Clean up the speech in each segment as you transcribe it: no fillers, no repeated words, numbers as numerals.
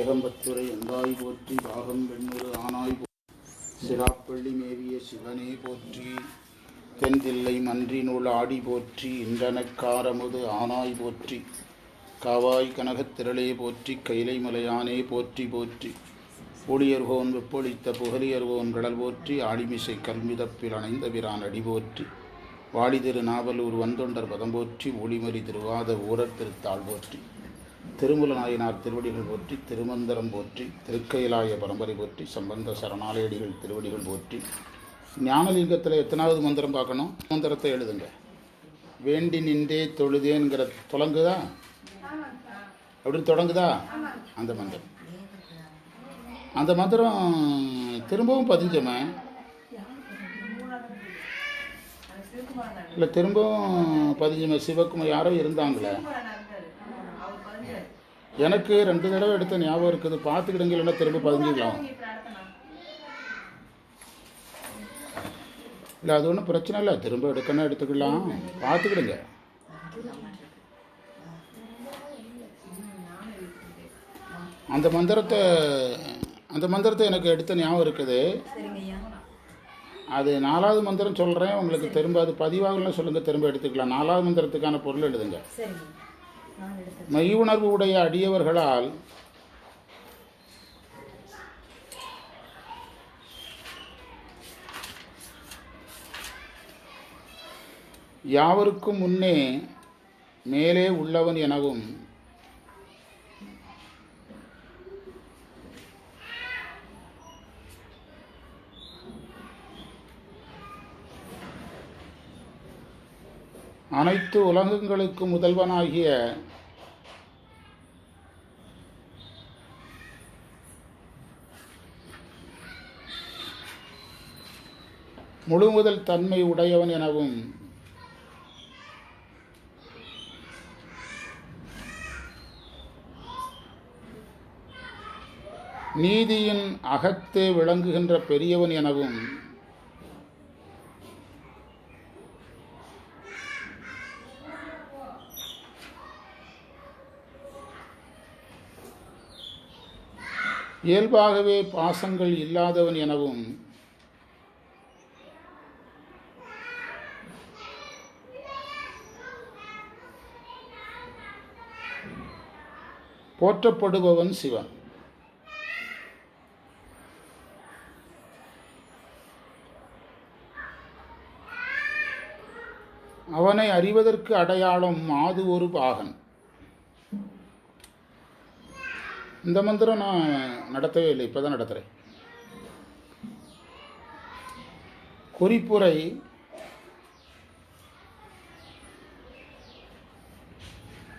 ஏகம்பத்துரை எந்தாய் போற்றி பாகம் வெண்ணூறு ஆனாய் சிராப்பள்ளி மேவிய சிவனே போற்றி தென்தில்லை மன்றினுள் ஆடி போற்றி இன்றனக்காரமுது ஆனாய் போற்றி காவாய் கனகத்திரளே போற்றி கைலை மலையானே போற்றி போற்றி ஒளியர்கோன் வெப்பொழித்த புகழியர்கோன் கடல் போற்றி ஆடிமிசை கல்மிதப்பில் அணைந்த பிரான் அடி போற்றி வாழி திரு நாவலூர் வந்தொண்டர் பதம் போற்றி ஒளிமறி திருவாத ஊரர் திருத்தாள் போற்றி திருமூல நாயனார் திருவடிகள் போற்றி திருமந்திரம் போற்றி திருக்கைலாய பரம்பரை போற்றி சம்பந்த சரணாலயடிகள் திருவடிகள் போற்றி. ஞானலிங்கத்தில் எத்தனாவது மந்திரம் பார்க்கணும்? மந்திரத்தை எழுதுங்க. வேண்டி நின்றே தொழுதேங்கிற தொடங்குதா? அப்படின்னு தொடங்குதா அந்த மந்திரம்? அந்த மந்திரம் திரும்பவும் பதிஞ்சமே இல்லை, திரும்பவும் பதிஞ்சமே. சிவக்குமார் யாரோ இருந்தாங்களே, எனக்கு 2 தடவை எடுத்த ஞாபகம் இருக்குது. பார்த்துக்கிடுங்க, இல்லைன்னா திரும்ப பதிஞ்சிக்கலாம். இல்லை, அது ஒன்றும் பிரச்சனை இல்லை. திரும்ப எடுக்கணும், எடுத்துக்கலாம். பார்த்துக்கிடுங்க. அந்த மந்திரத்தை எனக்கு எடுத்த ஞாபகம் இருக்குது. அது 4வது மந்திரம் சொல்கிறேன் உங்களுக்கு. திரும்ப அது பதிவாகலாம் சொல்லுங்கள், திரும்ப எடுத்துக்கலாம். 4வது மந்திரத்துக்கான பொருள் எழுதுங்க. மெய் உணர்வு உடைய அடியவர்களால் யாவருக்கும் முன்னே மேலே உள்ளவன் எனவும் அனைத்து உலகங்களுக்கு முதல்வனாகிய முழுமுதல் தன்மை உடையவன் எனவும் நீதியின் அகத்தே விளங்குகின்ற பெரியவன் எனவும் இயல்பாகவே பாசங்கள் இல்லாதவன் எனவும் போற்றப்படுபவன் சிவன். அவனை அறிவதற்கு அடையாளம் மாது ஒரு பாகன். இந்த மந்திரம் நான் நடத்தவே இல்லை, இப்போதான் நடத்துகிறேன். குறிப்புரை: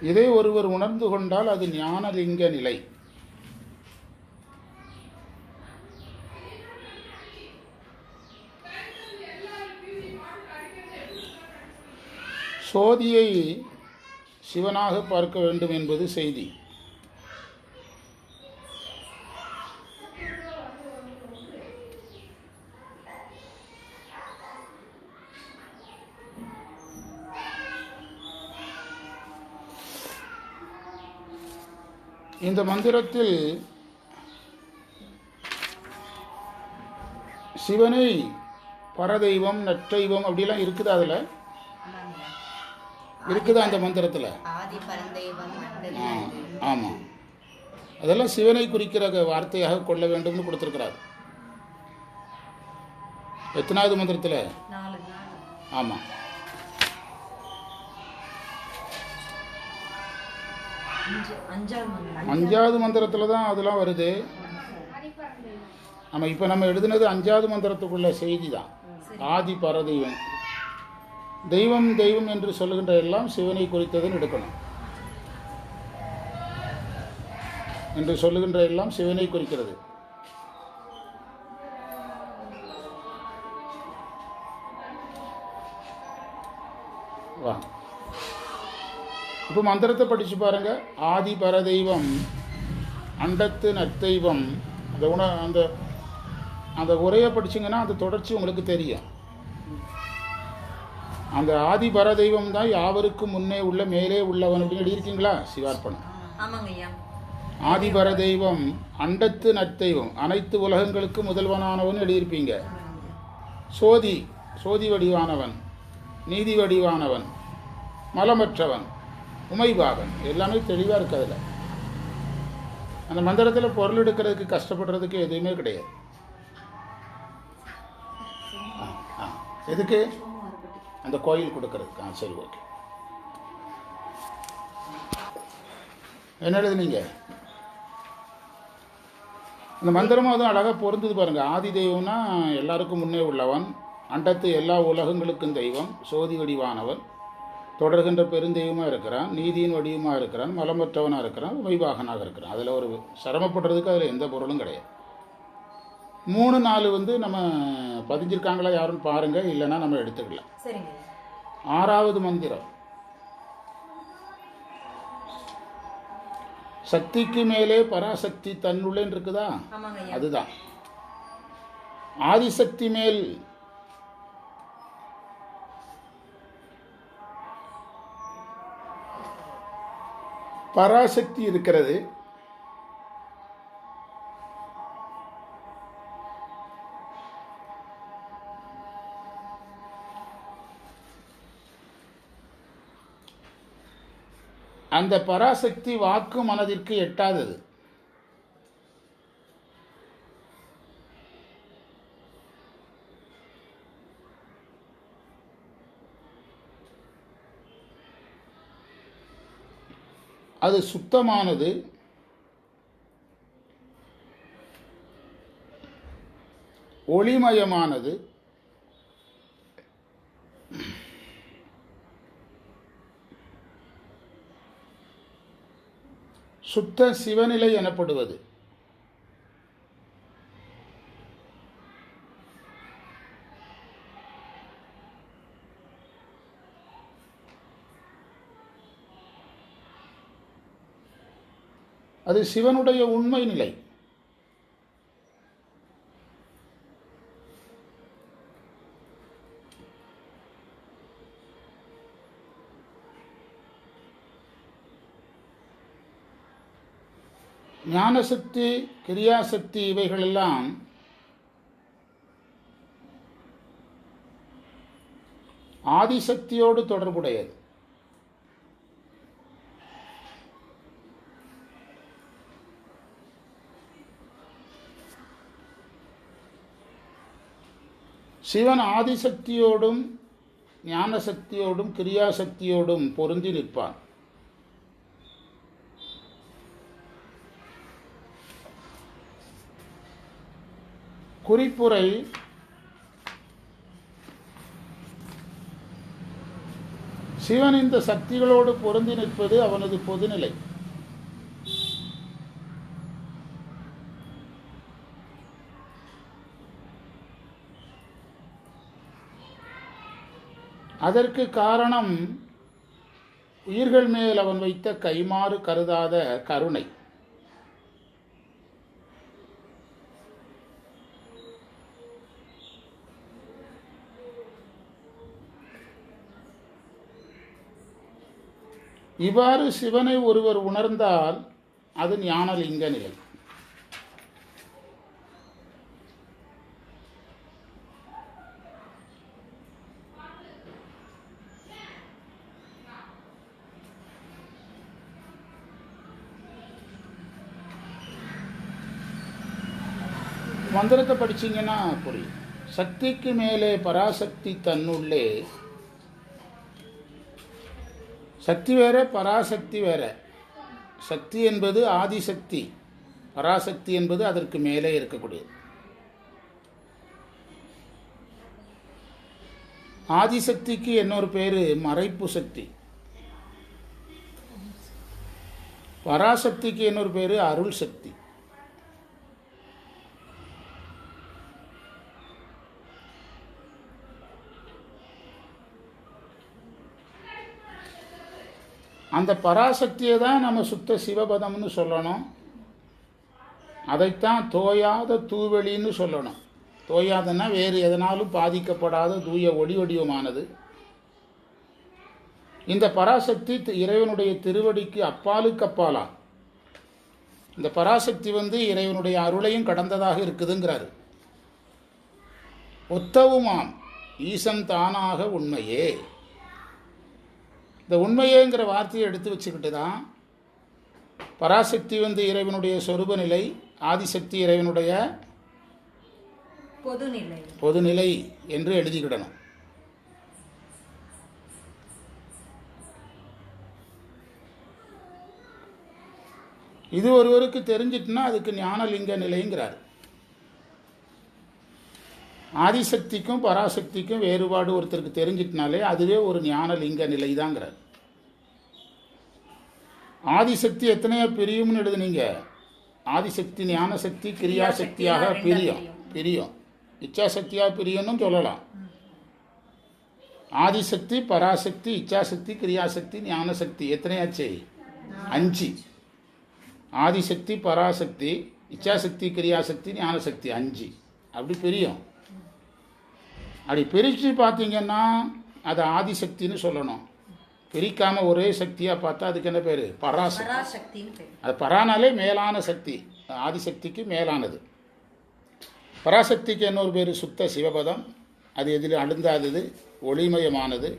இதை ஒருவர் உணர்ந்து கொண்டால் அது ஞானலிங்க நிலை. சோதியை சிவனாக பார்க்க வேண்டும் என்பது செய்தி. இந்த மந்திரத்தில் சிவனை பரதெய்வம், நற்றைவம் அப்படிலாம் இருக்குது. அதில் இருக்குதா அந்த மந்திரத்தில்? ஆமாம், அதெல்லாம் சிவனை குறிக்கிற வார்த்தையாக கொள்ள வேண்டும்னு கொடுத்துருக்கிறார். எத்தனாவது மந்திரத்தில்? ஆமாம், அஞ்சாவது மந்திரத்தில் தான் அதெல்லாம் வருது. இப்போ நம்ம எழுதுனது 5வது மந்திரத்துக்குள்ள செய்தி தான். ஆதி பரதெய்வம், தெய்வம் தெய்வம் என்று சொல்லுகின்ற எல்லாம் சிவனை குறித்ததுன்னு எடுக்கணும். என்று சொல்லுகின்ற எல்லாம் சிவனை குறிக்கிறது. வா, இப்போ மந்திரத்தை படித்து பாருங்க. ஆதி பரதெய்வம், அண்டத்து நற்தெய்வம். அந்த அந்த உரையை படிச்சிங்கன்னா அந்த தொடர்ச்சி உங்களுக்கு தெரியும். அந்த ஆதி பரதெய்வம் தான் யாவருக்கும் முன்னே உள்ள மேலே உள்ளவன் அப்படின்னு எழுதியிருக்கீங்களா? சிவார்ப்பணம். ஆதிபர தெய்வம், அண்டத்து நற்தெய்வம், அனைத்து உலகங்களுக்கு முதல்வனானவன் எழுதியிருப்பீங்க. சோதி, சோதி வடிவானவன், நீதி வடிவானவன், மலமற்றவன், உமைபாகன், எல்லாமே தெளிவாக இருக்குது. அதில் அந்த மந்திரத்தில் பொருள் எடுக்கிறதுக்கு கஷ்டப்படுறதுக்கு எதுவுமே கிடையாது. எதுக்கு? அந்த கோயில் கொடுக்கறதுக்கு. சரி, ஓகே. என்ன எழுதுனீங்க? அந்த மந்திரமும் அதுவும் அழகாக பொருந்தது பாருங்கள். ஆதி தெய்வம்னா எல்லாருக்கும் முன்னே உள்ளவன், அண்டத்து எல்லா உலகங்களுக்கும் தெய்வம், சோதி வடிவானவன், தொடர்கின்ற பெருந்தெய்வமாக இருக்கிறான், நீதியின் வடிவமாக இருக்கிறான், மலமற்றவனாக இருக்கிறான், வைவாகனாக இருக்கிறான். அதில் ஒரு சிரமப்படுறதுக்கு அதில் எந்த பொருளும் கிடையாது. 3 4 நம்ம பதிஞ்சிருக்காங்களா யாருன்னு பாருங்கள், இல்லைன்னா நம்ம எடுத்துக்கலாம். 6வது மந்திரம், சக்திக்கு மேலே பராசக்தி தன்னுள்ளேன்னு இருக்குதா? அதுதான். ஆதிசக்தி மேல் பராசக்தி இருக்கிறது. அந்த பராசக்தி வாக்கு மனதிற்கு எட்டாதது. அது சுத்தமானது, ஒளிமயமானது, சுத்த சிவநிலை எனப்படுவது. அது சிவனுடைய உண்மை நிலை. ஞானசக்தி, கிரியாசக்தி இவைகளெல்லாம் ஆதிசக்தியோடு தொடர்புடையது. சிவன் ஆதிசக்தியோடும் ஞானசக்தியோடும் கிரியாசக்தியோடும் பொருந்தி நிற்பான். குறிப்புரை: சிவன் இந்த சக்திகளோடு பொருந்தி நிற்பது அவனது பொதுநிலை. அதற்கு காரணம் உயிர்கள் மேல் அவன் வைத்த கைமாறு கருதாத கருணை. இவ்வாறு சிவனை ஒருவர் உணர்ந்தால் அது ஞானலிங்க நிலை. மந்திரத்தை படிச்சீங்கன்னா புரியும். சக்திக்கு மேலே பராசக்தி தன்னுள்ளே. சக்தி வேற, பராசக்தி வேற. சக்தி என்பது ஆதிசக்தி, பராசக்தி என்பது அதற்கு மேலே இருக்கக்கூடியது. ஆதிசக்திக்கு இன்னொரு பேர் மறைப்பு சக்தி, பராசக்திக்கு இன்னொரு பேர் அருள் சக்தி. அந்த பராசக்தியை தான் நம்ம சுத்த சிவபதம்னு சொல்லணும். அதைத்தான் தோயாத தூவெளின்னு சொல்லணும். தோயாதன்னா வேறு எதனாலும் பாதிக்கப்படாத தூய ஒளி வடிவமானது. இந்த பராசக்தி இறைவனுடைய திருவடிக்கு அப்பாலுக்கு அப்பாலா இந்த பராசக்தி இறைவனுடைய அருளையும் கடந்ததாக இருக்குதுங்கிறாரு. ஒத்தவுமாம் ஈசன் தானாக உண்மையே. இந்த உண்மையேங்கிற வார்த்தையை எடுத்து வச்சுக்கிட்டு தான் பராசக்தி இறைவனுடைய சொரூப நிலை, ஆதிசக்தி இறைவனுடைய பொதுநிலை என்று எழுதிக்கிடணும். இது ஒருவருக்கு தெரிஞ்சிட்டுனா அதுக்கு ஞானலிங்க நிலைங்கிறார். ஆதிசக்திக்கும் பராசக்திக்கும் வேறுபாடு ஒருத்தருக்கு தெரிஞ்சிட்டனாலே அதுவே ஒரு ஞானலிங்க நிலை தாங்கிறார். ஆதிசக்தி எத்தனையோ பிரியும்னு எழுதுனீங்க. ஆதிசக்தி ஞானசக்தி கிரியாசக்தியாக பிரியும், இச்சாசக்தியாக பிரியும்னு சொல்லலாம். ஆதிசக்தி, பராசக்தி, இச்சாசக்தி, கிரியாசக்தி, ஞானசக்தி எத்தனையாச்சு? 5. ஆதிசக்தி, பராசக்தி, இச்சாசக்தி, கிரியாசக்தி, ஞானசக்தி 5. அப்படி பிரியும். அப்படி பிரித்து பார்த்தீங்கன்னா அது ஆதிசக்தின்னு சொல்லணும். பிரிக்காமல் ஒரே சக்தியாக பார்த்தா அதுக்கு என்ன பேர்? பராசக்தி. அது பரானாலே மேலான சக்தி, ஆதிசக்திக்கு மேலானது. பராசக்திக்கு இன்னொரு பேர் சுத்த சிவபதம். அது எதில் அழுந்தாதது, ஒளிமயமானது.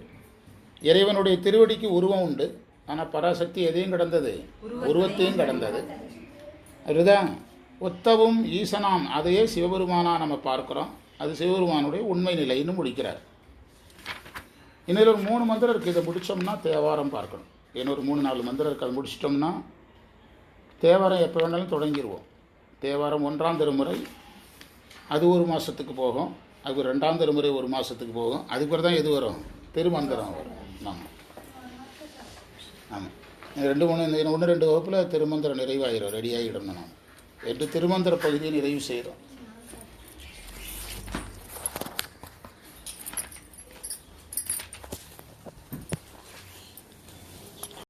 இறைவனுடைய திருவடிக்கு உருவம் உண்டு, ஆனால் பராசக்தி எதையும் கடந்தது? உருவத்தையும் கடந்தது. அதுதான் ஒத்தவும் ஈசனாம், அதையே சிவபெருமானா நம்ம பார்க்குறோம். அது சிவபெருமானுடைய உண்மை நிலைன்னு முடிக்கிறார். இன்னொரு 3 மந்திரம் இருக்குது. இதை முடித்தோம்னா தேவாரம் பார்க்கணும். இன்னொரு 3-4 மந்திரம் இருக்குது. அதை முடிச்சிட்டோம்னா தேவாரம் எப்போ வேணாலும் தொடங்கிடுவோம். தேவாரம் 1ஆம் திருமுறை அது 1 மாதத்துக்கு போகும். அது 2ஆம் திருமுறை 1 மாதத்துக்கு போகும். அதுக்கு பிறகு தான் எது வரும்? திருமந்திரம் வரும். ஆமாம் ஆமாம் 2-3 1-2 வகுப்பில் திருமந்திரம் நிறைவாயிரும், ரெடி ஆகிடணும். நாம் என்று திருமந்திர பகுதியை நிறைவு செய்கிறோம்.